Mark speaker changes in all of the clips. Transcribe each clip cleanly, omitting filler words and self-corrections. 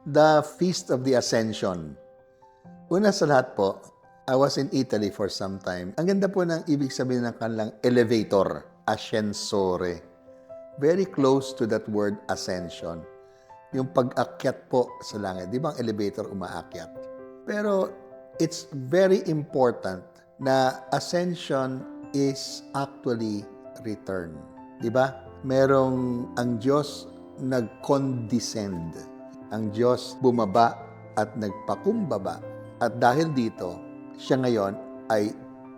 Speaker 1: the Feast of the Ascension. Una sa lahat po, I was in Italy for some time. Ang ganda po ng ibig sabihin ng kanilang elevator, ascensore. Very close to that word ascension. Yung pag-akyat po sa langit. Di ba ang elevator umaakyat? Pero it's very important na ascension is actually return. Di ba? Merong ang Diyos nag-condescend. Ang Diyos bumaba at nagpakumbaba. At dahil dito, siya ngayon ay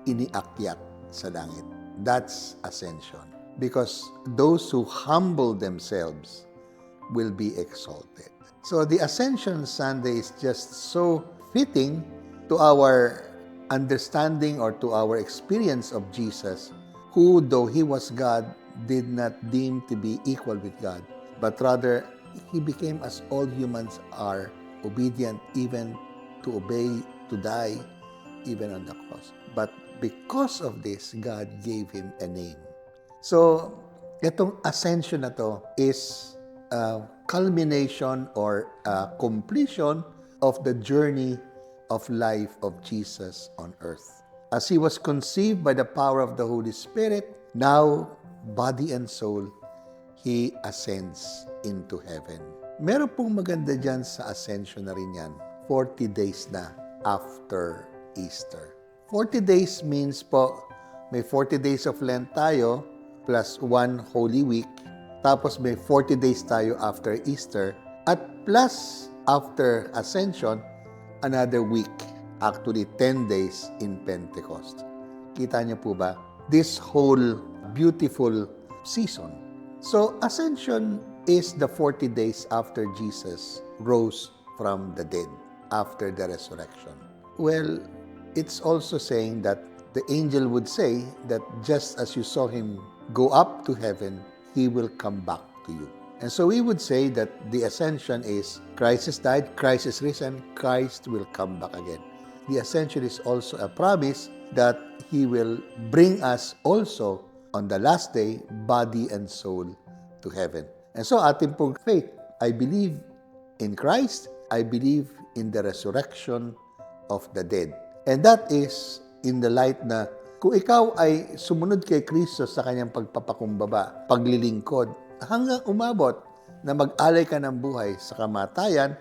Speaker 1: iniakyat sa langit. That's ascension. Because those who humble themselves will be exalted. So the Ascension Sunday is just so fitting to our understanding or to our experience of Jesus, who, though He was God, did not deem to be equal with God, but rather He became as all humans are, obedient even to obey, to die, even on the cross. But because of this, God gave Him a name. So, itong ascension na to is a culmination or a completion of the journey of life of Jesus on earth. As He was conceived by the power of the Holy Spirit, now, body and soul, He ascends into heaven. Meron pong maganda dyan sa ascension na rin yan. 40 days na after Easter. 40 days means po, may 40 days of Lent tayo, plus 1 Holy Week, tapos may 40 days tayo after Easter, at plus after Ascension, another week, actually 10 days in Pentecost. Kita niyo po ba? This whole beautiful season. So, Ascension is the 40 days after Jesus rose from the dead, after the resurrection. Well, it's also saying that the angel would say that just as you saw Him go up to heaven, He will come back to you. And so we would say that the ascension is Christ has died, Christ is risen, Christ will come back again. The ascension is also a promise that He will bring us also on the last day, body and soul, to heaven. And so ating pong faith, I believe in Christ, I believe in the resurrection of the dead. And that is in the light na kung ikaw ay sumunod kay Kristo sa kanyang pagpapakumbaba, paglilingkod, hanggang umabot na mag-alay ka ng buhay sa kamatayan,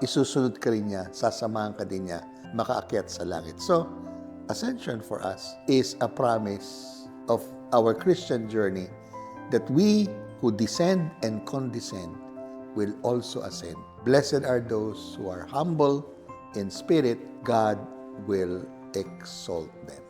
Speaker 1: isusunod ka rin niya, sasamahan ka din niya, makaakyat sa langit. So, ascension for us is a promise of our Christian journey that we who descend and condescend will also ascend. Blessed are those who are humble in spirit, God will exalt them.